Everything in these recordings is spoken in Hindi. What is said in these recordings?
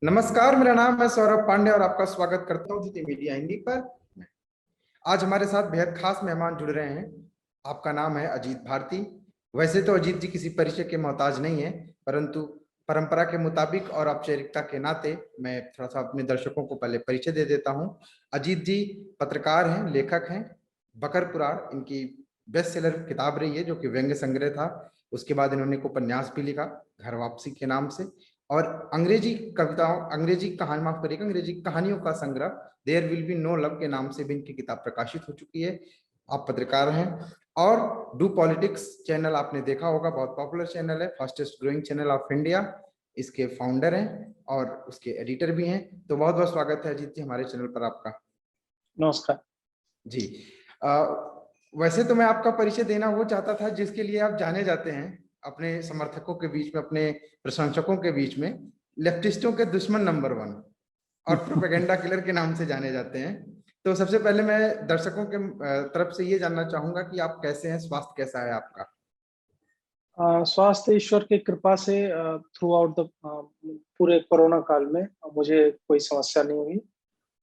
नमस्कार, मेरा नाम है सौरभ पांडे और आपका स्वागत करता हूँ जीटी मीडिया हिंदी पर। आज हमारे साथ बेहद खास मेहमान जुड़ रहे हैं। आपका नाम है अजीत भारती। वैसे तो अजीत जी किसी परिचय के मोहताज नहीं है, परंतु परंपरा के मुताबिक और औपचारिकता के नाते मैं थोड़ा सा अपने दर्शकों को पहले परिचय दे देता हूँ। अजीत जी पत्रकार हैं, लेखक हैं। बकर पुराण इनकी बेस्ट सेलर किताब रही है, जो कि व्यंग्य संग्रह था। उसके बाद इन्होंने एक उपन्यास भी लिखा, घर वापसी के नाम से। और अंग्रेजी कविताओं, अंग्रेजी कहानी, माफ करिएगा, अंग्रेजी कहानियों का संग्रह there will be no love के नाम से भी इनकी किताब प्रकाशित हो चुकी है। आप पत्रकार हैं और डू पॉलिटिक्स चैनल आपने देखा होगा, बहुत पॉपुलर चैनल है, fastest growing channel of India. इसके फाउंडर हैं और उसके एडिटर भी हैं। तो बहुत बहुत स्वागत है अजीत जी हमारे चैनल पर आपका। नमस्कार जी। अ, वैसे तो मैं आपका परिचय देना वो चाहता था जिसके लिए आप जाने जाते हैं अपने समर्थकों के बीच में, अपने प्रशंसकों के बीच में, लेफ्टिस्टों के दुश्मन नंबर वन और प्रोपेगेंडा किलर के नाम से जाने जाते हैं। तो सबसे पहले मैं दर्शकों के तरफ से ये जानना चाहूंगा कि आप कैसे हैं, स्वास्थ्य कैसा है आपका? स्वास्थ्य ईश्वर की कृपा से थ्रू आउट द पूरे कोरोना काल में मुझे कोई समस्या नहीं हुई।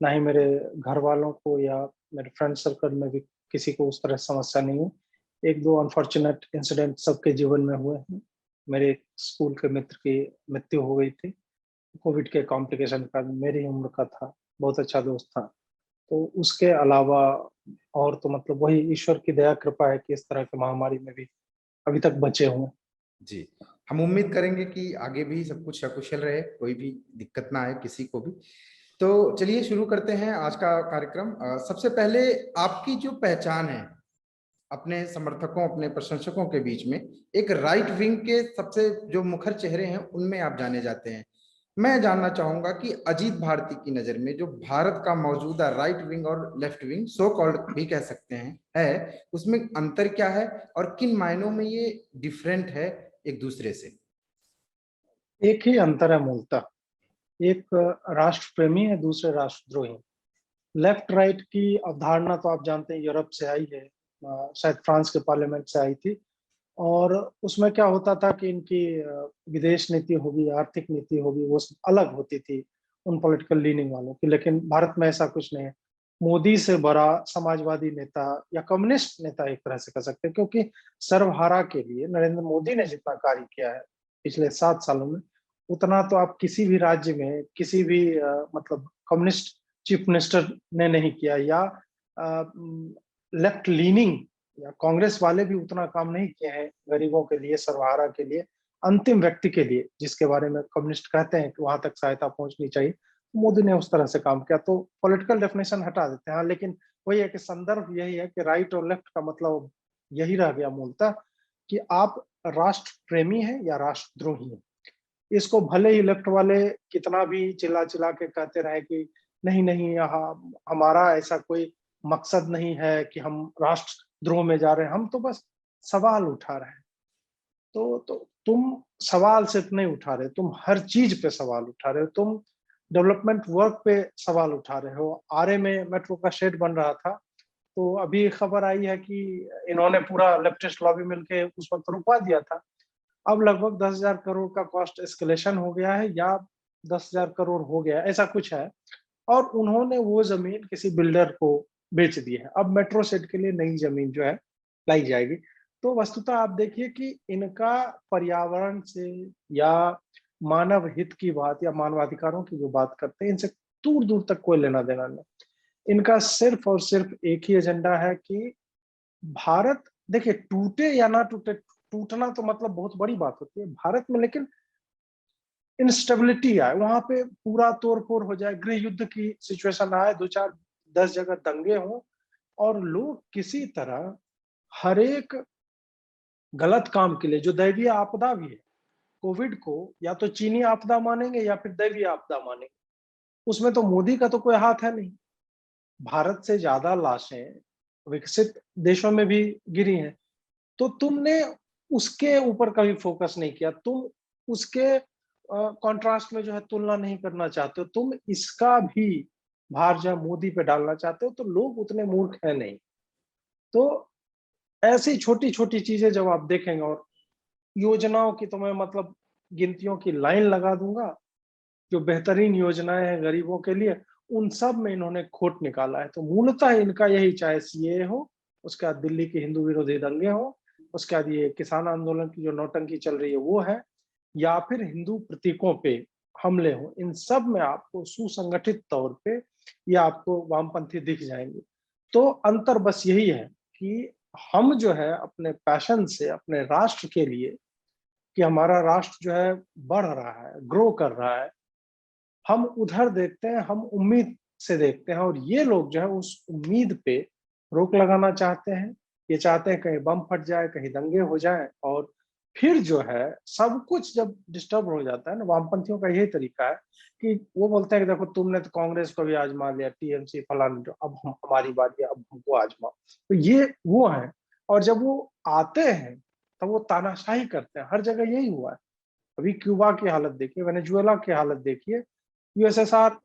ना ही मेरे घर वालों को या मेरे फ्रेंड सर्कल में भी किसी को उस तरह समस्या नहीं हुई। एक दो अनफॉर्चुनेट इंसिडेंट सबके जीवन में हुए हैं। मेरे एक स्कूल के मित्र की मृत्यु हो गई थी कोविड के कॉम्प्लिकेशन का। मेरी ही उम्र का था, बहुत अच्छा दोस्त था। तो उसके अलावा और तो मतलब वही ईश्वर की दया कृपा है कि इस तरह की महामारी में भी अभी तक बचे हुए। जी, हम उम्मीद करेंगे कि आगे भी सब कुछ सकुशल रहे, कोई भी दिक्कत ना आए किसी को भी। तो चलिए शुरू करते हैं आज का कार्यक्रम। सबसे पहले आपकी जो पहचान है अपने समर्थकों, अपने प्रशंसकों के बीच में, एक राइट विंग के सबसे जो मुखर चेहरे हैं उनमें आप जाने जाते हैं। मैं जानना चाहूंगा कि अजीत भारती की नजर में जो भारत का मौजूदा राइट विंग और लेफ्ट विंग, सो कॉल्ड भी कह सकते हैं, है उसमें अंतर क्या है और किन मायनों में ये डिफरेंट है एक दूसरे से? एक ही अंतर है मूलतः। एक राष्ट्र प्रेमी है, दूसरे राष्ट्रद्रोही। लेफ्ट राइट की अवधारणा तो आप जानते हैं यूरोप से आई है, शायद फ्रांस के पार्लियामेंट से आई थी। और उसमें क्या होता था कि इनकी विदेश नीति होगी, आर्थिक नीति होगी, वो सब अलग होती थी उन पॉलिटिकल लीनिंग वालों की। लेकिन भारत में ऐसा कुछ नहीं है। मोदी से बड़ा समाजवादी नेता या कम्युनिस्ट नेता एक तरह से कह सकते हैं, क्योंकि सर्वहारा के लिए नरेंद्र मोदी ने जितना कार्य किया है पिछले 7 सालों में, उतना तो आप किसी भी राज्य में किसी भी मतलब कम्युनिस्ट चीफ मिनिस्टर ने नहीं किया, या लेफ्ट लीनिंग या कांग्रेस वाले भी उतना काम नहीं किए हैं गरीबों के लिए, सर्वहारा के लिए, अंतिम व्यक्ति के लिए, जिसके बारे में कम्युनिस्ट कहते हैं कि वहां तक सहायता पहुंचनी चाहिए। मोदी ने उस तरह से काम किया। तो पॉलिटिकल डेफिनेशन हटा देते हैं। हाँ, लेकिन वही है कि संदर्भ यही है कि राइट और लेफ्ट का मतलब यही रह गया मूलतः, कि आप राष्ट्र प्रेमी हैं या राष्ट्रद्रोही हैं। इसको भले ही लेफ्ट वाले कितना भी चिल्ला चिल्ला के कहते रहे कि नहीं नहीं, यहाँ हमारा ऐसा कोई मकसद नहीं है कि हम राष्ट्रद्रोह में जा रहे हैं, हम तो बस सवाल उठा रहे हैं। तो तुम सवाल सिर्फ नहीं उठा रहे, तुम हर चीज पे सवाल उठा रहे हो। तुम डेवलपमेंट वर्क पे सवाल उठा रहे हो। आरए में मेट्रो का शेड बन रहा था, तो अभी खबर आई है कि इन्होंने पूरा लेफ्टिस्ट लॉबी मिलके उस वक्त रुकवा दिया था। अब लगभग 10,000 करोड़ का कॉस्ट एस्केलेशन हो गया है, या 10,000 करोड़ हो गया, ऐसा कुछ है। और उन्होंने वो जमीन किसी बिल्डर को बेच दी है। अब मेट्रो सेट के लिए नई जमीन जो है लाई जाएगी। तो वस्तुतः आप देखिए कि इनका पर्यावरण से या मानव हित की बात या मानवाधिकारों की जो बात करते हैं, इनसे दूर दूर तक कोई लेना देना नहीं। इनका सिर्फ और सिर्फ एक ही एजेंडा है कि भारत, देखिए, टूटे या ना टूटे, टूटना तो मतलब बहुत बड़ी बात होती है भारत में, लेकिन इंस्टेबिलिटी आए, वहां पे पूरा तोड़ फोड़ हो जाए, गृह युद्ध की सिचुएशन आए, 2 4 10 जगह दंगे हों, और लोग किसी तरह हर एक गलत काम के लिए, जो दैवीय आपदा भी है, कोविड को या तो चीनी आपदा मानेंगे या फिर दैवीय आपदा मानेंगे। उसमें तो मोदी का तो कोई हाथ है नहीं। भारत से ज्यादा लाशें विकसित देशों में भी गिरी हैं। तो तुमने उसके ऊपर कभी फोकस नहीं किया। तुम उसके कॉन्ट्रास्ट में जो है तुलना नहीं करना चाहते हो। तुम इसका भी भार जो है मोदी पे डालना चाहते हो। तो लोग उतने मूर्ख है नहीं। तो ऐसी छोटी छोटी चीजें जब आप देखेंगे, और योजनाओं की तो मैं मतलब गिनतियों की लाइन लगा दूंगा, जो बेहतरीन योजनाएं हैं गरीबों के लिए, उन सब में इन्होंने खोट निकाला है। तो मूलतः इनका यही, चाहे सीएए हो, उसके बाद दिल्ली के हिंदू विरोधी दंगे हो, उसके बाद ये किसान आंदोलन की जो नौटंकी चल रही है वो है, या फिर हिंदू प्रतीकों पे हमले हो, इन सब में आपको सुसंगठित तौर पे ये आपको वामपंथी दिख जाएंगे। तो अंतर बस यही है कि हम जो है अपने पैशन से, अपने राष्ट्र के लिए, कि हमारा राष्ट्र जो है बढ़ रहा है, ग्रो कर रहा है, हम उधर देखते हैं, हम उम्मीद से देखते हैं, और ये लोग जो है उस उम्मीद पे रोक लगाना चाहते हैं। ये चाहते हैं कहीं बम फट जाए, कहीं दंगे हो जाए, और फिर जो है सब कुछ जब डिस्टर्ब हो जाता है ना, वामपंथियों का यही तरीका है कि वो बोलते हैं कि देखो तुमने तो कांग्रेस को भी आजमा लिया, टीएमसी फलाना, जो अब हमारी बारी है, अब हमको आजमाओ। तो ये वो है, और जब वो आते हैं तब वो तानाशाही करते हैं। हर जगह यही हुआ है। अभी क्यूबा की हालत देखिए, वेनेजुएला की हालत देखिए, यूएसएसआर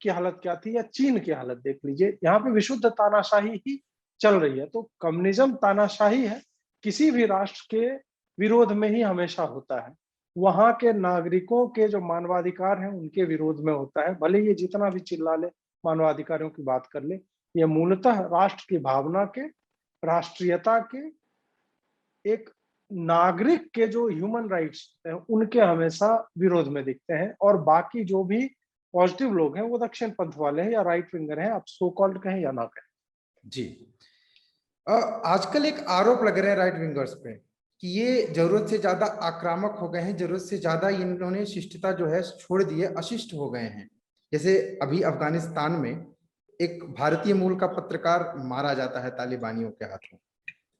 की हालत क्या थी, या चीन की हालत देख लीजिए। यहाँ पे विशुद्ध तानाशाही ही चल रही है। तो कम्युनिज्म तानाशाही है, किसी भी राष्ट्र के विरोध में ही हमेशा होता है। वहां के नागरिकों के जो मानवाधिकार हैं उनके विरोध में होता है, भले ये जितना भी चिल्ला ले, मानवाधिकारों की बात कर ले। ये मूलतः राष्ट्र की भावना के, राष्ट्रीयता के, एक नागरिक के जो ह्यूमन राइट्स हैं उनके हमेशा विरोध में दिखते हैं। और बाकी जो भी पॉजिटिव लोग हैं वो दक्षिण पंथ वाले हैं या राइट विंगर हैं, आप सो कॉल्ड कहें या ना कहें। जी। आजकल एक आरोप लग रहे हैं राइट विंगर्स पे कि ये जरूरत से ज्यादा आक्रामक हो गए हैं, जरूरत से ज्यादा इन्होंने शिष्टता जो है छोड़ दी है, अशिष्ट हो गए हैं। जैसे अभी अफगानिस्तान में एक भारतीय मूल का पत्रकार मारा जाता है तालिबानियों के हाथों,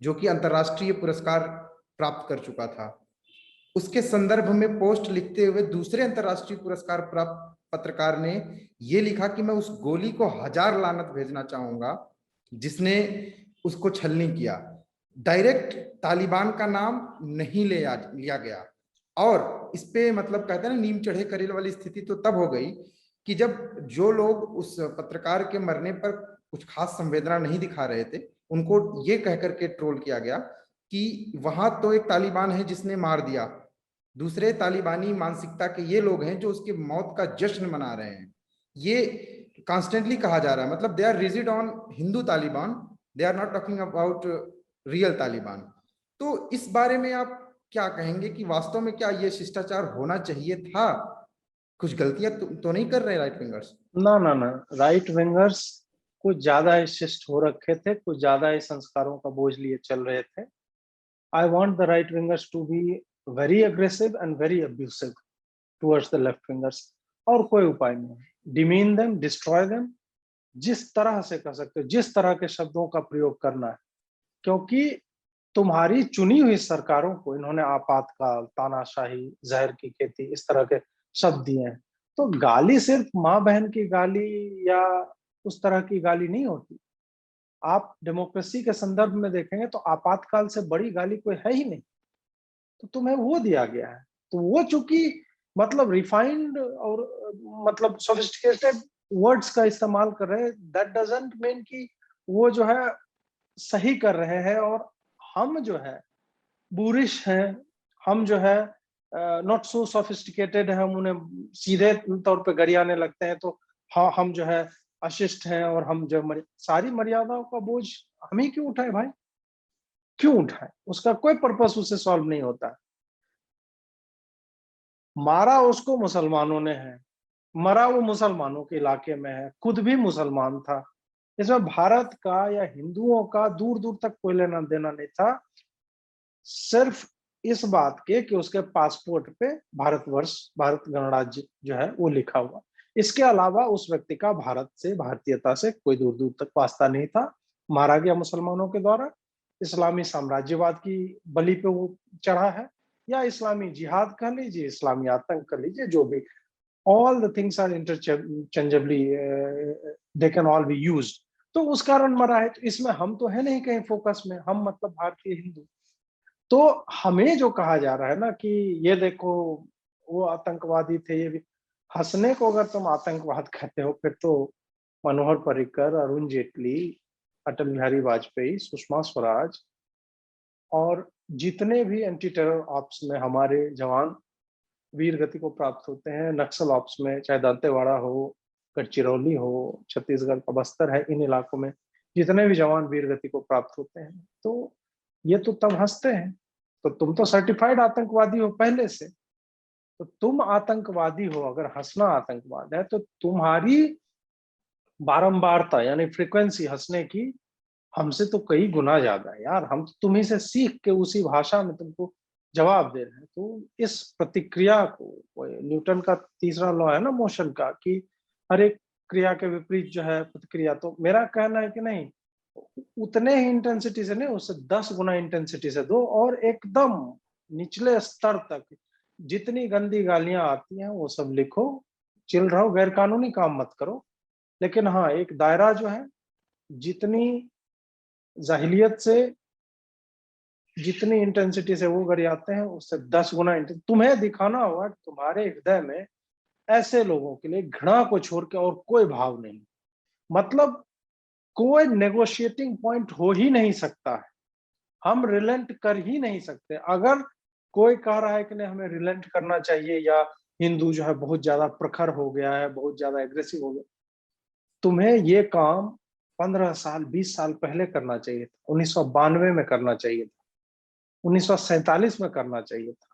जो कि अंतर्राष्ट्रीय पुरस्कार प्राप्त कर चुका था। उसके संदर्भ में पोस्ट लिखते हुए दूसरे अंतर्राष्ट्रीय पुरस्कार प्राप्त पत्रकार ने यह लिखा कि मैं उस गोली को 1000 लानत भेजना चाहूंगा जिसने उसको छलनी किया। डायरेक्ट तालिबान का नाम नहीं लिया गया। और इस पे मतलब कहते हैं ना, नीम चढ़े करेल वाली स्थिति तो तब हो गई कि जब जो लोग उस पत्रकार के मरने पर कुछ खास संवेदना नहीं दिखा रहे थे, उनको ये कह करके ट्रोल किया गया कि वहां तो एक तालिबान है जिसने मार दिया, दूसरे तालिबानी मानसिकता के ये लोग हैं जो उसके मौत का जश्न मना रहे हैं। ये कॉन्स्टेंटली कहा जा रहा है, मतलब they are rigid on Hindu Taliban, they are not talking about real Taliban. तो इस बारे में आप क्या कहेंगे कि वास्तव में क्या ये शिष्टाचार होना चाहिए था? कुछ गलतियां तो नहीं कर रहे राइट विंगर्स? ना ना ना, राइट विंगर्स कुछ ज्यादा ही शिष्ट हो रखे थे, कुछ ज्यादा ही संस्कारों का बोझ लिए चल रहे थे। I want the right wingers to be very aggressive and very abusive towards the left wingers. और कोई उपाय नहीं है। डिमीन देम, डिस्ट्रॉय देम, जिस तरह से कर सकते हो, जिस तरह के शब्दों का प्रयोग करना है। क्योंकि तुम्हारी चुनी हुई सरकारों को इन्होंने आपातकाल, तानाशाही, जहर की खेती, इस तरह के शब्द दिए हैं। तो गाली सिर्फ माँ बहन की गाली या उस तरह की गाली नहीं होती। आप डेमोक्रेसी के संदर्भ में देखेंगे तो आपातकाल से बड़ी गाली कोई है ही नहीं। तो तुम्हें वो दिया गया है। तो वो चूंकि मतलब रिफाइंड और मतलब सोफिस्टिकेटेड वर्ड्स का इस्तेमाल कर रहे हैं, दैट डजंट मीन कि वो जो है सही कर रहे हैं। और हम जो है बुरिश हैं, हम जो है नॉट सो सोफिस्टिकेटेड है, हम उन्हें सीधे तौर पे गरियाने लगते हैं। तो हाँ, हम जो है अशिष्ट हैं, और हम जो सारी मर्यादाओं का बोझ हम ही क्यों उठाए भाई? क्यों उठाए? उसका कोई पर्पस उससे सॉल्व नहीं होता। मारा उसको मुसलमानों ने है, मरा वो मुसलमानों के इलाके में है, खुद भी मुसलमान था। इसमें भारत का या हिंदुओं का दूर दूर तक कोई लेना देना नहीं था। सिर्फ इस बात के कि उसके पासपोर्ट पे भारतवर्ष, भारत गणराज्य जो है वो लिखा हुआ। इसके अलावा उस व्यक्ति का भारत से, भारतीयता से कोई दूर दूर तक वास्ता नहीं था। मारा गया मुसलमानों के द्वारा। इस्लामी साम्राज्यवाद की बलि पे वो चढ़ा है, या इस्लामी जिहाद कह लीजिए, इस्लामी आतंक कह लीजिए, जो भी। All the things are interchangeably, they can all be used. तो उस कारण मरा है। तो इसमें हम तो है नहीं कहीं फोकस में, हम मतलब भारतीय हिंदू। तो हमें जो कहा जा रहा है ना कि ये देखो वो आतंकवादी थे, ये भी। हंसने को अगर तुम आतंकवाद कहते हो, फिर तो मनोहर पर्रिकर, अरुण जेटली, अटल बिहारी वाजपेयी, सुषमा स्वराज और जितने भी एंटी टेरर ऑप्स में हमारे जवान वीर गति को प्राप्त होते हैं नक्सल ऑप्स में, चाहे दंतेवाड़ा हो, गढ़चिरौली हो, छत्तीसगढ़ का बस्तर है, इन इलाकों में जितने भी जवान वीर गति को प्राप्त होते हैं, तो ये तो तब हंसते हैं, तो तुम तो सर्टिफाइड आतंकवादी हो पहले से, तो तुम आतंकवादी हो, अगर हंसना आतंकवाद है तो तुम्हारी बारंबारता यानी फ्रीक्वेंसी हंसने की हमसे तो कई गुना ज्यादा है यार। हम तो तुम्ही से सीख के उसी भाषा में तुमको जवाब दे रहे हैं। तो इस प्रतिक्रिया को, न्यूटन का तीसरा लॉ है ना मोशन का, कि हर एक क्रिया के विपरीत जो है प्रतिक्रिया, तो मेरा कहना है कि नहीं, उतने ही इंटेंसिटी से नहीं, उससे 10 गुना इंटेंसिटी से दो, और एकदम निचले स्तर तक जितनी गंदी गालियां आती हैं वो सब लिखो, चिल रहो, गैर कानूनी काम मत करो, लेकिन हाँ एक दायरा जो है, जितनी जाहिलियत से, जितनी इंटेंसिटी से वो गरियाते हैं उससे 10 गुना तुम्हें दिखाना होगा कि तुम्हारे हृदय में ऐसे लोगों के लिए घृणा को छोड़ के और कोई भाव नहीं, मतलब कोई नेगोशिएटिंग पॉइंट हो ही नहीं सकता है, हम रिलेंट कर ही नहीं सकते। अगर कोई कह रहा है कि नहीं हमें रिलेंट करना चाहिए, या हिंदू जो है बहुत ज्यादा प्रखर हो गया है, बहुत ज्यादा एग्रेसिव हो गया, तुम्हें ये काम 15 साल 20 साल पहले करना चाहिए था, 1992 में करना चाहिए था, 1947 में करना चाहिए था,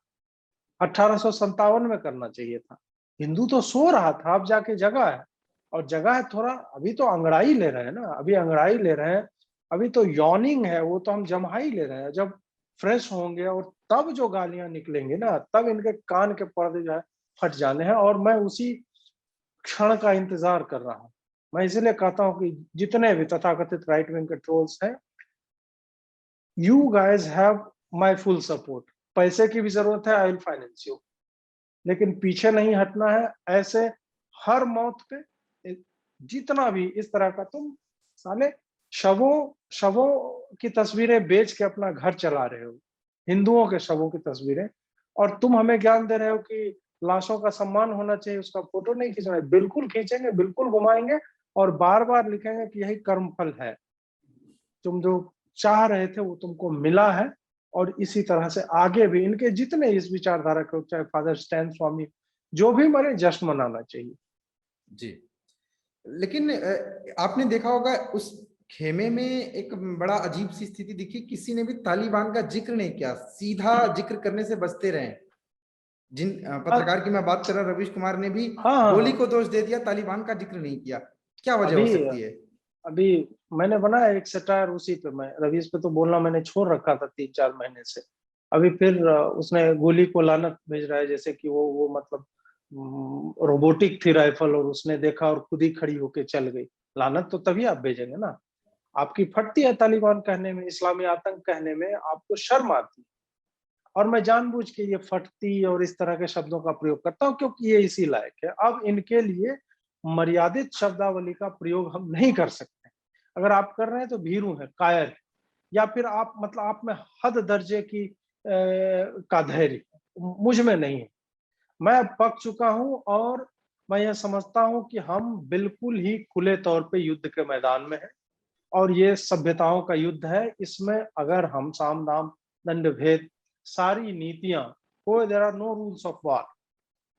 1857 में करना चाहिए था। हिंदू तो सो रहा था, अब जाके जगह है, और जगह है थोड़ा, अभी तो अंगड़ाई ले रहे हैं ना, अभी अंगड़ाई ले रहे हैं, अभी तो यॉर्निंग है, वो तो हम जम्हाई ले रहे हैं। जब फ्रेश होंगे और तब जो गालियां निकलेंगी ना, तब इनके कान के पर्दे जो है फट जाने हैं, और मैं उसी क्षण का इंतजार कर रहा हूं। मैं इसीलिए कहता हूं कि जितने भी तथाकथित राइट विंग के ट्रोल्स हैं, you guys have my full support, पैसे की भी जरूरत है, आई विल फाइनेंस यू, लेकिन पीछे नहीं हटना है। ऐसे हर मौत पे जितना भी इस तरह का, तुम साले शवों शवों की तस्वीरें बेच के अपना घर चला रहे हो, हिंदुओं के शवों की तस्वीरें, और तुम हमें ज्ञान दे रहे हो कि लाशों का सम्मान होना चाहिए, उसका फोटो नहीं खींचना है। बिल्कुल खींचेंगे, बिल्कुल घुमाएंगे, और बार बार लिखेंगे कि यही कर्मफल है, तुम जो चाह रहे थे वो तुमको मिला है। और इसी तरह से आगे भी इनके जितने इस विचारधारा के, चाहे फादर स्टैन स्वामी, जो भी मरे, जश्न मनाना चाहिए। जी, लेकिन आपने देखा होगा उस खेमे में एक बड़ा अजीब सी स्थिति दिखी, किसी ने भी तालिबान का जिक्र नहीं किया, सीधा जिक्र करने से बचते रहे। जिन पत्रकार की मैं बात कर रहा हूं, रवीश कुमार ने भी हाँ हाँ गोली हाँ। को दोष दे दिया, तालिबान का जिक्र नहीं किया। क्या वजह हो अभी सकती है? अभी मैंने बनाया एक सटायर उसी पे, मैं रवीश पे तो बोलना मैंने छोड़ रखा था 3-4 महीने से। अभी फिर उसने गोली को लानत भेज रहा है, जैसे कि वो मतलब रोबोटिक थी राइफल, और उसने देखा और खुद ही खड़ी होके चल गई। लानत तो तभी आप भेजेंगे ना, आपकी फटती है तालिबान कहने में, इस्लामी आतंक कहने में आपको शर्म आती है। और मैं जानबूझ के ये फटती और इस तरह के शब्दों का प्रयोग करता हूँ, क्योंकि ये इसी लायक है। अब इनके लिए मर्यादित शब्दावली का प्रयोग हम नहीं कर सकते। अगर आप कर रहे हैं तो भीरू है, कायर है, या फिर आप मतलब आप में हद दर्जे की का धैर्य मुझ में नहीं है। मैं पक चुका हूं, और मैं यह समझता हूं कि हम बिल्कुल ही खुले तौर पे युद्ध के मैदान में हैं, और ये सभ्यताओं का युद्ध है। इसमें अगर हम साम दाम दंड भेद सारी नीतियां, कोई there are no rules of war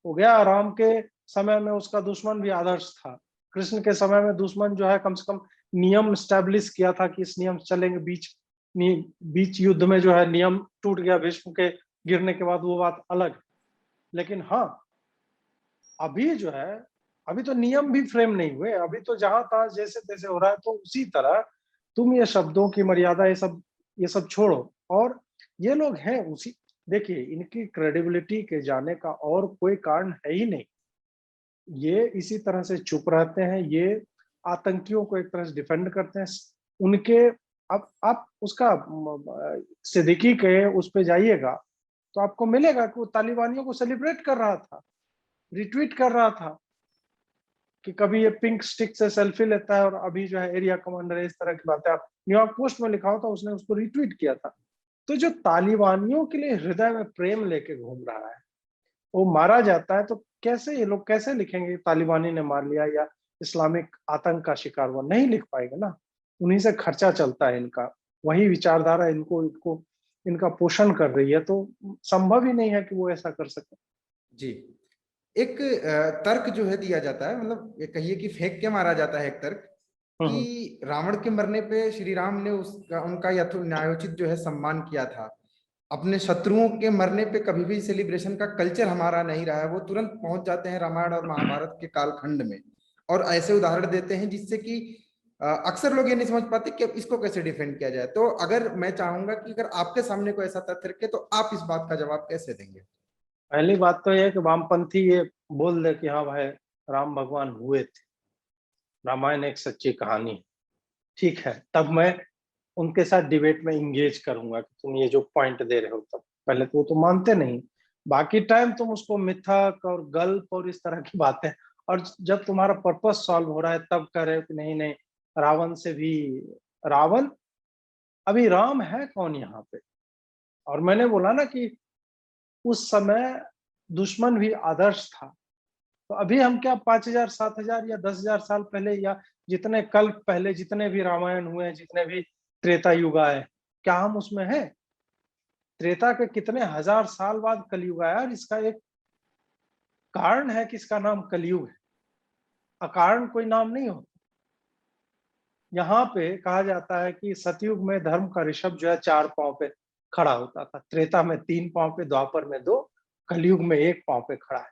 हो गया। राम के समय में उसका दुश्मन भी आदर्श था, कृष्ण के समय में दुश्मन जो है कम से कम नियम स्टैब्लिश किया था कि इस नियम से चलेंगे। बीच युद्ध में जो है नियम टूट गया भीष्म के गिरने के बाद, वो बात अलग है। लेकिन हाँ, अभी जो है, अभी तो नियम भी फ्रेम नहीं हुए, अभी तो जहां तहां जैसे तैसे हो रहा है। तो उसी तरह तुम ये शब्दों की मर्यादा, ये सब छोड़ो। और ये लोग हैं उसी, देखिए इनकी क्रेडिबिलिटी के जाने का और कोई कारण है ही नहीं। ये इसी तरह से चुप रहते हैं, ये आतंकियों को एक तरह से डिफेंड करते हैं उनके। अब आप उसका सिद्दीकी के उस पे जाइएगा तो आपको मिलेगा कि वो तालिबानियों को सेलिब्रेट कर रहा था, रिट्वीट कर रहा था, कि कभी ये पिंक स्टिक से सेल्फी लेता है और अभी जो है एरिया कमांडर है, इस तरह की बातें। आप न्यूयॉर्क पोस्ट में लिखा होता, उसने उसको रिट्वीट किया था। तो जो तालिबानियों के लिए हृदय में प्रेम लेके घूम रहा है, वो मारा जाता है, तो कैसे ये लोग कैसे लिखेंगे तालिबानी ने मार लिया या इस्लामिक आतंक का शिकार हुआ? नहीं लिख पाएंगे ना। उन्हीं से खर्चा चलता है इनका, वही विचारधारा इनको इनको इनका पोषण कर रही है, तो संभव ही नहीं है कि वो ऐसा कर सके। जी। एक तर्क जो है दिया जाता है, मतलब ये कहिए कि फेंक के मारा जाता है एक तर्क, हम्म। कि रावण के मरने पे श्री राम ने उसका उनका न्यायोचित जो है सम्मान किया था। अपने शत्रुओं के मरने पे कभी भी सेलिब्रेशन का कल्चर हमारा नहीं रहा है, वो तुरंत पहुंच जाते हैं रामायण और महाभारत के कालखंड में और ऐसे उदाहरण देते हैं जिससे कि अक्सर लोग ये नहीं समझ पाते कि अब इसको कैसे डिफेंड किया जाए। तो अगर मैं चाहूंगा कि अगर आपके सामने कोई ऐसा तथ्य रखे तो आप इस बात का जवाब कैसे देंगे? पहली बात तो यह है कि वामपंथी ये बोल दे कि हाँ भाई राम भगवान हुए थे, रामायण एक सच्ची कहानी है, ठीक है, तब मैं उनके साथ डिबेट में इंगेज करूंगा कि तुम ये जो पॉइंट दे रहे हो। तब पहले तो वो तो मानते नहीं, बाकी टाइम तुम उसको मिथक और गल्प और इस तरह की बातें, और जब तुम्हारा पर्पस सॉल्व हो रहा है तब कह रहे हो कि नहीं नहीं, रावण से भी रावण, अभी राम है कौन यहाँ पे? और मैंने बोला ना कि उस समय दुश्मन भी आदर्श था। तो अभी हम क्या 5,000 7,000 या 10,000 साल पहले या जितने कल्प पहले जितने भी रामायण हुए हैं, जितने भी त्रेता युग आए, क्या हम उसमें हैं? त्रेता के कितने हजार साल बाद कलयुग आया, और इसका एक कारण है कि इसका नाम कलयुग है, अकारण कोई नाम नहीं होता। यहाँ पे कहा जाता है कि सतयुग में धर्म का ऋषभ जो है 4 पांव पे खड़ा होता था, त्रेता में 3 पांव पे, द्वापर में 2, कलयुग में 1 पांव पे खड़ा है।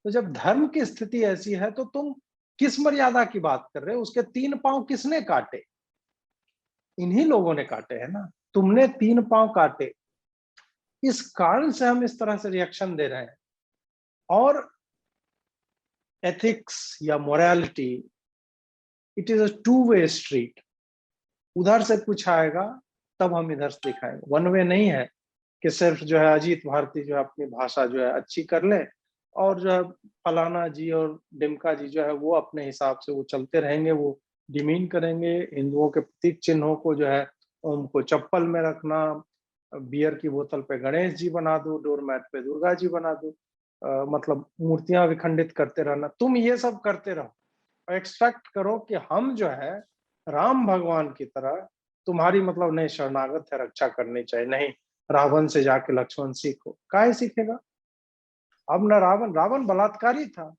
तो जब धर्म की स्थिति ऐसी है तो तुम किस मर्यादा की बात कर रहे हो? उसके 3 पांव किसने काटे? इन्हीं लोगों ने काटे हैं ना, तुमने 3 पांव काटे, इस कारण से हम इस तरह से रिएक्शन दे रहे हैं। और एथिक्स या morality, it is a two way street, उधर से कुछ आएगा तब हम इधर से दिखाएंगे, वन वे नहीं है कि सिर्फ जो है अजीत भारती जो है अपनी भाषा जो है अच्छी कर ले और जो है फलाना जी और डिमका जी जो है वो अपने हिसाब से वो चलते रहेंगे, वो डिमीन करेंगे हिंदुओं के प्रतीक चिन्हों को, जो है उनको चप्पल में रखना, बियर की बोतल पे गणेश जी बना दो, डोरमैट पे दुर्गा जी बना दो, मतलब मूर्तियां विखंडित करते रहना। तुम ये सब करते रहो, एक्सपेक्ट करो कि हम जो है राम भगवान की तरह तुम्हारी मतलब नहीं शरणागत है, रक्षा करनी चाहिए, नहीं रावण से जाके लक्ष्मण सीखो, काहे सीखेगा? अब न रावण, रावण बलात्कारी था,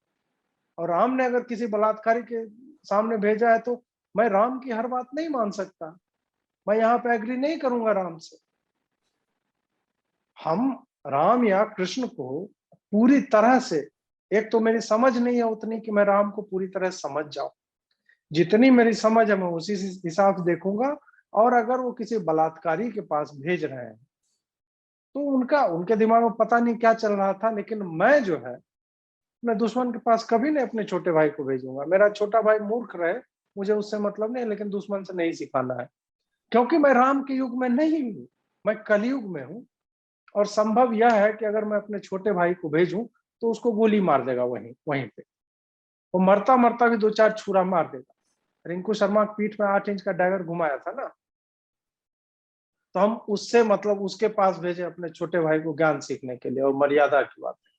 और राम ने अगर किसी बलात्कारी के सामने भेजा है तो मैं राम की हर बात नहीं मान सकता, मैं यहाँ पे एग्री नहीं करूंगा राम से। हम राम या कृष्ण को पूरी तरह से, एक तो मेरी समझ नहीं है उतनी कि मैं राम को पूरी तरह समझ जाऊं, जितनी मेरी समझ है मैं उसी हिसाब से देखूंगा। और अगर वो किसी बलात्कारी के पास भेज रहे हैं तो उनका, उनके दिमाग में पता नहीं क्या चल रहा था, लेकिन मैं जो है मैं दुश्मन के पास कभी नहीं अपने छोटे भाई को भेजूंगा। मेरा छोटा भाई मूर्ख रहे, मुझे उससे मतलब नहीं, लेकिन दुश्मन से नहीं सिखाना है, क्योंकि मैं राम के युग में नहीं हूँ, मैं कलयुग में हूँ। और संभव यह है कि अगर मैं अपने छोटे भाई को भेजूं तो उसको गोली मार देगा वहीं वहीं पे, वो मरता मरता भी 2 4 छुरा मार देगा। रिंकू शर्मा की पीठ में 8 इंच का डैगर घुमाया था ना, तो हम उससे मतलब उसके पास भेजे अपने छोटे भाई को ज्ञान सीखने के लिए। और मर्यादा की बात है,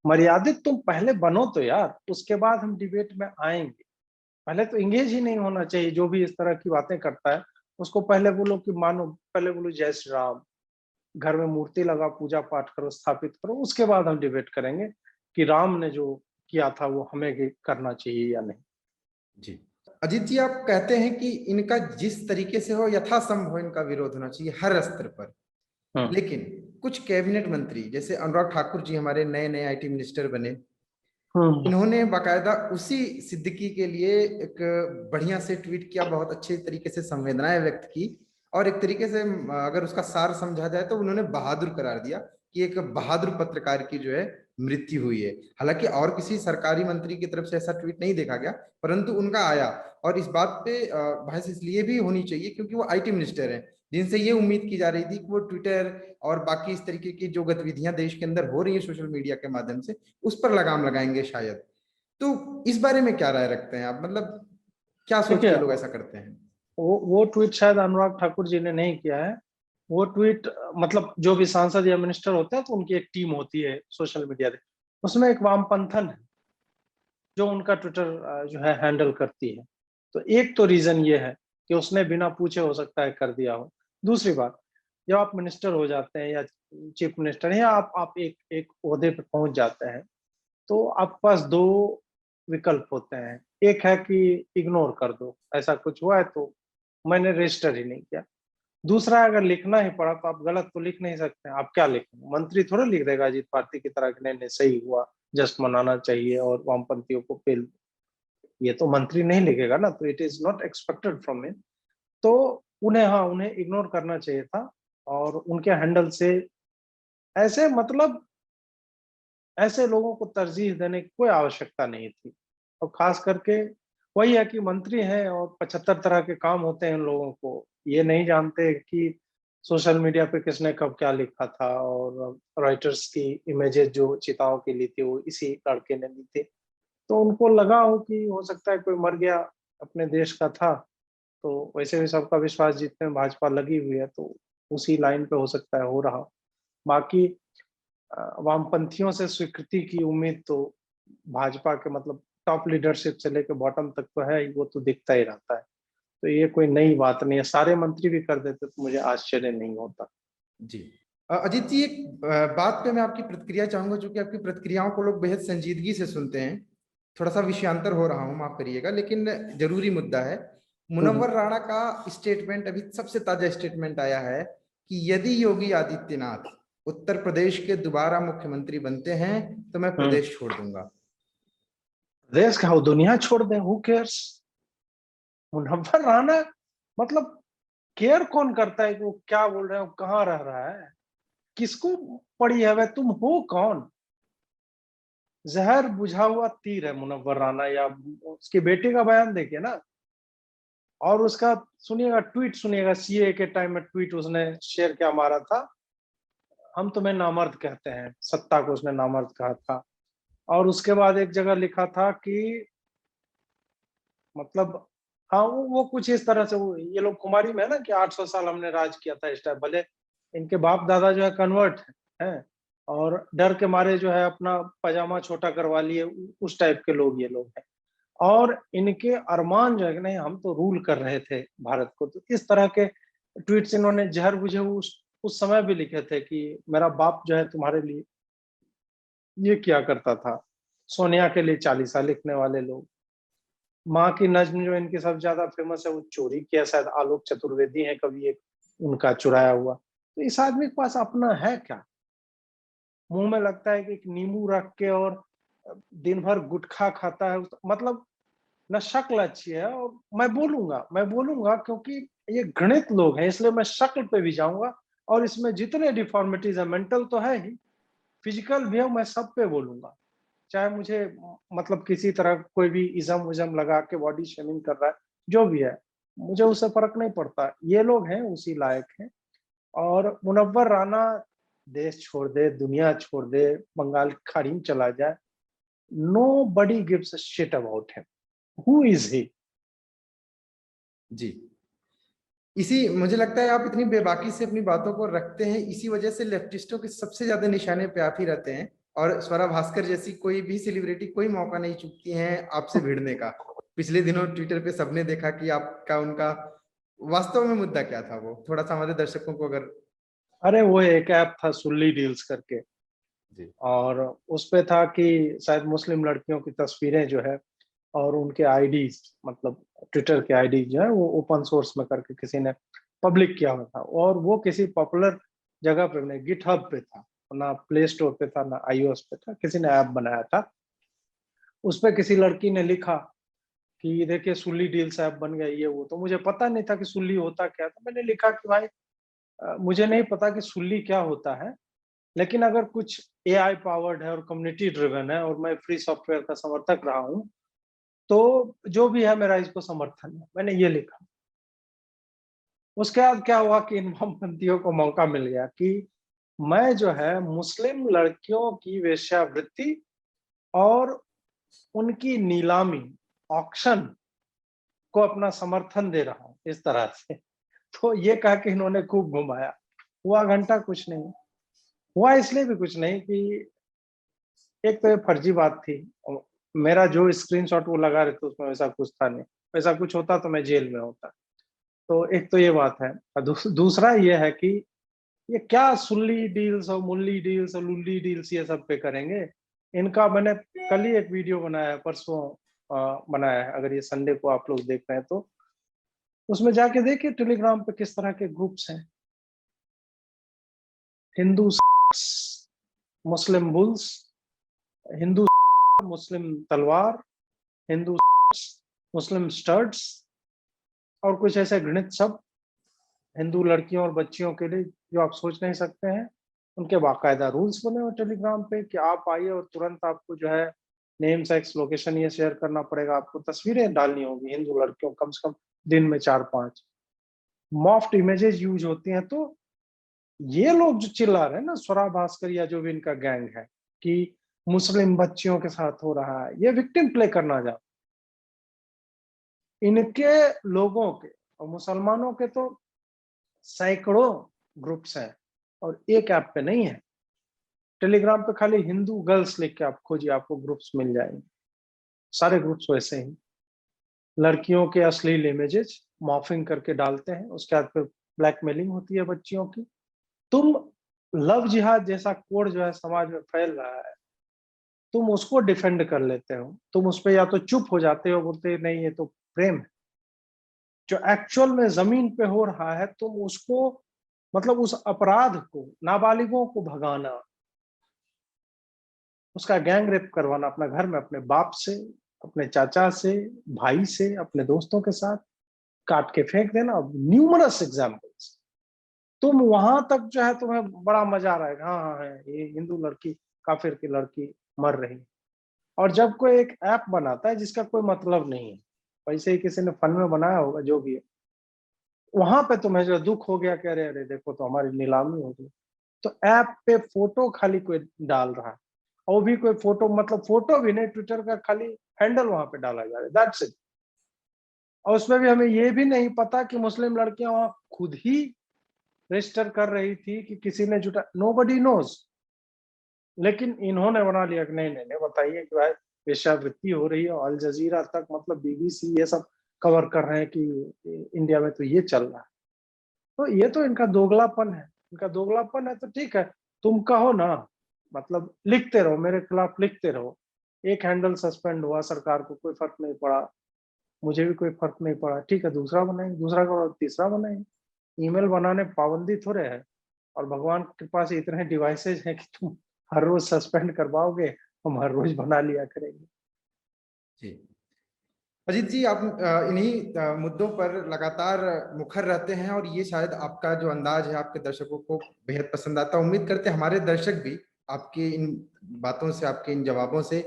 मर्यादित तुम पहले बनो तो यार, उसके बाद हम डिबेट में आएंगे। पहले तो इंगेज ही नहीं होना चाहिए, जो भी इस तरह की बातें करता है उसको पहले बोलो कि मानो, पहले बोलो जय श्री राम, घर में मूर्ति लगा, पूजा पाठ करो, स्थापित करो, उसके बाद हम डिबेट करेंगे कि राम ने जो किया था वो हमें करना चाहिए या नहीं। जी। अजीत जी, आप कहते हैं कि इनका जिस तरीके से हो यथासंभव इनका विरोध होना चाहिए हर स्तर पर, हम्म। लेकिन कुछ कैबिनेट मंत्री जैसे अनुराग ठाकुर जी हमारे नए नए आईटी मिनिस्टर बने, हम्म। इन्होंने बाकायदा उसी सिद्दीकी के लिए एक बढ़िया से ट्वीट किया, बहुत अच्छे तरीके से संवेदनाएं व्यक्त की, और एक तरीके से अगर उसका सार समझा जाए तो उन्होंने बहादुर करार दिया कि एक बहादुर पत्रकार की जो है मृत्यु हुई है। हालांकि और किसी सरकारी मंत्री की तरफ से ऐसा ट्वीट नहीं देखा गया, परंतु उनका आया। और इस बात पे बहस इसलिए भी होनी चाहिए क्योंकि वो आईटी मिनिस्टर हैं, जिनसे ये उम्मीद की जा रही थी कि वो ट्विटर और बाकी इस तरीके की जो गतिविधियां देश के अंदर हो रही है सोशल मीडिया के माध्यम से, उस पर लगाम लगाएंगे शायद। तो इस बारे में क्या राय रखते हैं आप, मतलब क्या सोच देखिए, के लोग ऐसा करते हैं? वो ट्वीट शायद अनुराग ठाकुर जी ने नहीं किया है। वो ट्वीट मतलब जो भी सांसद या मिनिस्टर होते हैं तो उनकी एक टीम होती है सोशल मीडिया पे, उसमें एक वामपंथन है जो उनका ट्विटर जो है हैंडल करती है। तो एक तो रीजन ये है कि उसने बिना पूछे हो सकता है कर दिया हो। दूसरी बात, जब आप मिनिस्टर हो जाते हैं या चीफ मिनिस्टर या आप एक एक ओहदे पे पहुंच जाते हैं, तो आपके पास दो विकल्प होते हैं। एक है कि इग्नोर कर दो, ऐसा कुछ हुआ है तो मैंने रजिस्टर ही नहीं किया। दूसरा, अगर लिखना ही पड़ा तो आप गलत तो लिख नहीं सकते हैं। आप क्या लिखेंगे? मंत्री थोड़ा लिख देगा अजीत पार्टी की तरह कि नहीं नहीं सही हुआ, जस्ट मनाना चाहिए और वामपंथियों को फेल। ये तो मंत्री नहीं लिखेगा ना, तो it is not expected from him. तो उन्हें इग्नोर करना चाहिए था और उनके हैंडल से ऐसे मतलब ऐसे लोगों को तरजीह देने की कोई आवश्यकता नहीं थी। और खास करके वही है कि मंत्री हैं और 75 तरह के काम होते हैं इन लोगों को। ये नहीं जानते कि सोशल मीडिया पे किसने कब क्या लिखा था, और रॉयटर्स की इमेजेस जो चिताओं की ली थी वो इसी लड़के ने ली थी। तो उनको लगा हो कि हो सकता है कोई मर गया अपने देश का था, तो वैसे भी सबका विश्वास जीतने में भाजपा लगी हुई है, तो उसी लाइन पे हो सकता है हो रहा। बाकी वामपंथियों से स्वीकृति की उम्मीद तो भाजपा के मतलब टॉप लीडरशिप से लेकर बॉटम तक तो है ही, वो तो दिखता ही रहता है। तो ये कोई नई बात नहीं है, सारे मंत्री भी कर देते तो मुझे आश्चर्य नहीं होता। जी अजीत जी, एक बात पे मैं आपकी प्रतिक्रिया चाहूंगा, क्योंकि आपकी प्रतिक्रियाओं को लोग बेहद संजीदगी से सुनते हैं। थोड़ा सा विषयांतर हो रहा हूं, माफ करिएगा, लेकिन जरूरी मुद्दा है। हम्म, मुनव्वर राणा का स्टेटमेंट, अभी सबसे ताजा स्टेटमेंट आया है कि यदि योगी आदित्यनाथ उत्तर प्रदेश के दोबारा मुख्यमंत्री बनते हैं तो मैं हम्म। प्रदेश छोड़ दूंगा। देश का वो दुनिया छोड़ दे, हु केयर्स। मुनव्वर राणा मतलब केयर कौन करता है कि वो क्या बोल रहे हैं, वो कहाँ रह रहा है, किसको पड़ी है, वह तुम हो कौन? जहर बुझा हुआ तीर है मुनव्वर राणा। या उसकी बेटी का बयान देखिए ना, और उसका सुनिएगा, ट्वीट सुनिएगा, सीए के टाइम में ट्वीट उसने शेयर क्या मारा था, हम तुम्हें नामर्द कहते हैं, सत्ता को उसने नामर्द कहा था। और उसके बाद एक जगह लिखा था कि मतलब हाँ वो कुछ इस तरह से, वो ये लोग कुमारी में है ना कि 800 साल हमने राज किया था इस टाइप। भले इनके बाप दादा जो है कन्वर्ट है और डर के मारे जो है अपना पजामा छोटा करवा लिए, उस टाइप के लोग ये लोग हैं। और इनके अरमान जो है कि नहीं हम तो रूल कर रहे थे भारत को। तो इस तरह के ट्वीट्स इन्होंने जहर बुझे उस समय भी लिखे थे कि मेरा बाप जो है तुम्हारे लिए ये किया करता था। सोनिया के लिए चालीसा लिखने वाले लोग। माँ की नज्म जो इनकी सबसे ज्यादा फेमस है, वो चोरी किया शायद आलोक चतुर्वेदी है कवि एक, उनका चुराया हुआ। तो इस आदमी के पास अपना है क्या? मुंह में लगता है कि एक नींबू रख के और दिन भर गुटखा खाता है। मतलब न शक्ल अच्छी है। और मैं बोलूंगा क्योंकि ये घृणित लोग हैं, इसलिए मैं शक्ल पे भी जाऊंगा। और इसमें जितने डिफॉर्मिटीज है, मेंटल तो है ही, फिजिकल भी है, मैं सब पे बोलूंगा। चाहे मुझे मतलब किसी तरह कोई भी इज्म उज्म लगा के बॉडी शेमिंग कर रहा है, जो भी है, मुझे उससे फर्क नहीं पड़ता। ये लोग हैं उसी लायक हैं। और मुनव्वर राणा देश छोड़ दे, दुनिया छोड़ दे, बंगाल की खाड़ी में चला जाए, nobody gives a shit about him. Who is he? जी, इसी मुझे लगता है आप इतनी बेबाकी से अपनी बातों को रखते हैं, इसी वजह से लेफ्टिस्टों के सबसे ज्यादा निशाने पे आप ही रहते हैं। और स्वरा भास्कर जैसी कोई भी सेलिब्रिटी कोई मौका नहीं चूकती हैं आपसे भिड़ने का। पिछले दिनों ट्विटर पे सबने देखा कि आपका उनका वास्तव में मुद्दा क्या था, वो थोड़ा सा हमारे दर्शकों को अगर। अरे वो एक ऐप था सुल्ली डील्स करके, जी। और उस पे था कि शायद मुस्लिम लड़कियों की तस्वीरें जो है और उनके आईडीज, मतलब ट्विटर के आईडी जो है वो ओपन सोर्स में करके किसी ने पब्लिक किया हुआ था। और वो किसी पॉपुलर जगह पे नहीं, गिटहब पे था, ना प्ले स्टोर पे था ना आईओएस पे था, किसी ने ऐप बनाया था। उस पे किसी लड़की ने लिखा कि देखिए सुल्ली डील्स ऐप बन गई, ये वो। तो मुझे पता नहीं था कि सुल्ली होता क्या। तो मैंने लिखा कि भाई मुझे नहीं पता कि सुल्ली क्या होता है, लेकिन अगर कुछ एआई पावर्ड है और कम्युनिटी ड्रिवन है और मैं फ्री सॉफ्टवेयर का समर्थक रहा हूँ, तो जो भी है मेरा इसको समर्थन है। मैंने ये लिखा। उसके बाद क्या हुआ कि इन वामपंथियों को मौका मिल गया कि मैं जो है मुस्लिम लड़कियों की वेश्यावृत्ति और उनकी नीलामी, ऑक्शन को अपना समर्थन दे रहा हूँ इस तरह से। तो ये कहा कि इन्होंने खूब घुमाया। हुआ घंटा कुछ नहीं हुआ, इसलिए भी कुछ नहीं कि एक तो ये फर्जी बात थी। मेरा जो स्क्रीनशॉट वो लगा रहे थे उसमें वैसा कुछ था नहीं। वैसा कुछ होता तो मैं जेल में होता। तो एक तो ये बात है। और दूसरा ये है कि ये क्या सुल्ली डील्स और मुल्ली डील्स और लुल्ली डील्स ये सब पे करेंगे। इनका मैंने कल ही एक वीडियो बनाया है, परसों बनाया है, अगर ये संडे को आप लोग देख रहे हैं तो उसमें जाके देखिए टेलीग्राम पे किस तरह के ग्रुप्स हैं। हिंदू मुस्लिम बुल्स, हिंदू मुस्लिम तलवार, हिंदू मुस्लिम स्टड्स और कुछ ऐसे घृणित शब्द हिंदू लड़कियों और बच्चियों के लिए जो आप सोच नहीं सकते हैं। उनके बाकायदा रूल्स बने हुए टेलीग्राम पे कि आप आइए और तुरंत आपको जो है नेम, सेक्स, लोकेशन ये शेयर करना पड़ेगा, आपको तस्वीरें डालनी होगी हिंदू लड़कियों, कम से कम दिन में 4-5 मॉफ्ट इमेजेस यूज होती हैं। तो ये लोग जो चिल्ला रहे हैं ना, स्वरा भास्कर या जो भी इनका गैंग है कि मुस्लिम बच्चियों के साथ हो रहा है, ये विक्टिम प्ले करना जा, इनके लोगों के और मुसलमानों के तो सैकड़ों ग्रुप्स हैं और एक ऐप पे नहीं है। टेलीग्राम पे खाली हिंदू गर्ल्स लिख के आप खोजिए, आपको ग्रुप्स मिल जाएंगे। सारे ग्रुप्स वैसे ही लड़कियों के अश्लील इमेजेस मॉर्फिंग करके डालते हैं, उसके बाद फिर ब्लैकमेलिंग होती है बच्चियों की। तुम लव जिहाद जैसा कोड जो है समाज में फैल रहा है, तुम उसको डिफेंड कर लेते हो, तुम उस पर या तो चुप हो जाते हो, बोलते नहीं ये तो प्रेम है। जो एक्चुअल में जमीन पे हो रहा है तुम उसको, मतलब उस अपराध को, नाबालिगों को भगाना, उसका गैंग रेप करवाना अपना घर में, अपने बाप से, अपने चाचा से, भाई से, अपने दोस्तों के साथ काट के फेंक देना, न्यूमरस एग्जाम्पल्स। तुम वहां तक जो है तुम्हें बड़ा मजा आ रहा है, हाँ हाँ है ये हिंदू लड़की, काफिर की लड़की मर रही। और जब कोई एक ऐप बनाता है जिसका कोई मतलब नहीं है, वैसे ही किसी ने फन में बनाया होगा जो भी है, वहां पे तुम्हें जो दुख हो गया, कह रहे अरे देखो तो हमारी नीलामी हो गई। तो ऐप पे फोटो खाली कोई डाल रहा है, और वो भी कोई फोटो, मतलब फोटो भी नहीं, ट्विटर का खाली हैंडल वहां पे डाला जा रहा है, दैट्स इट। और उसमें भी हमें ये भी नहीं पता कि मुस्लिम लड़कियां वहां खुद ही रजिस्टर कर रही थी कि किसी ने जुटा, नोबडी नोज। लेकिन इन्होंने बना लिया कि नहीं नहीं नहीं, बताइए कि भाई वेश्यावृत्ति हो रही है, अल जजीरा तक, मतलब बीबीसी ये सब कवर कर रहे हैं कि इंडिया में तो ये चल रहा है। तो ये तो इनका दोगलापन है, इनका दोगलापन है। तो ठीक है, तुम कहो ना, मतलब लिखते रहो, मेरे खिलाफ लिखते रहो। एक हैंडल सस्पेंड हुआ, सरकार को कोई फर्क नहीं पड़ा, मुझे भी कोई फर्क नहीं पड़ा, ठीक है दूसरा बनाएंगे, दूसरा करो, तीसरा बनाएंगे। ईमेल बनाने पाबंदी थोड़े है, और भगवान के पास इतने डिवाइसेज हैं कि तुम हर रोज सस्पेंड करवाओगे, हम हर रोज बना लिया करेंगे। जी अजीत जी, आप इन्हीं मुद्दों पर लगातार मुखर रहते हैं और ये शायद आपका जो अंदाज है आपके दर्शकों को बेहद पसंद आता है। उम्मीद करते हैं हमारे दर्शक भी आपके इन बातों से, आपके इन जवाबों से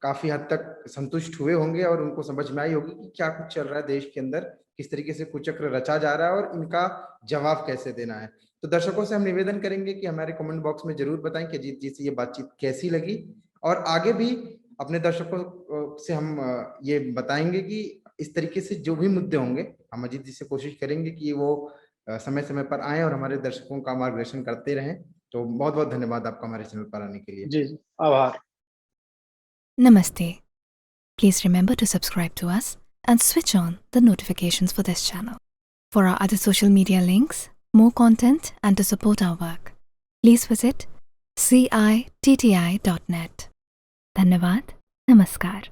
काफी हद तक संतुष्ट हुए होंगे और उनको समझ में आई होगी कि क्या कुछ चल रहा है देश के अंदर, किस तरीके से कुचक्र रचा जा रहा है और इनका जवाब कैसे देना है। तो दर्शकों से हम निवेदन करेंगे कि हमारे कमेंट बॉक्स में जरूर बताएं कि अजीत जी से ये बातचीत कैसी लगी, और आगे भी अपने दर्शकों से हम ये बताएंगे कि इस तरीके से जो भी मुद्दे होंगे हम अजीत जी से कोशिश करेंगे कि वो समय समय पर आए और हमारे दर्शकों का मार्गदर्शन करते रहें। तो बहुत बहुत धन्यवाद आपका हमारे चैनल पर आने के लिए। जी जी, आभार। Namaste. Please remember to subscribe to us and switch on the notifications for this channel. For our other social media links, more content, and to support our work, please visit citti.net. Dhanyavad. Namaskar.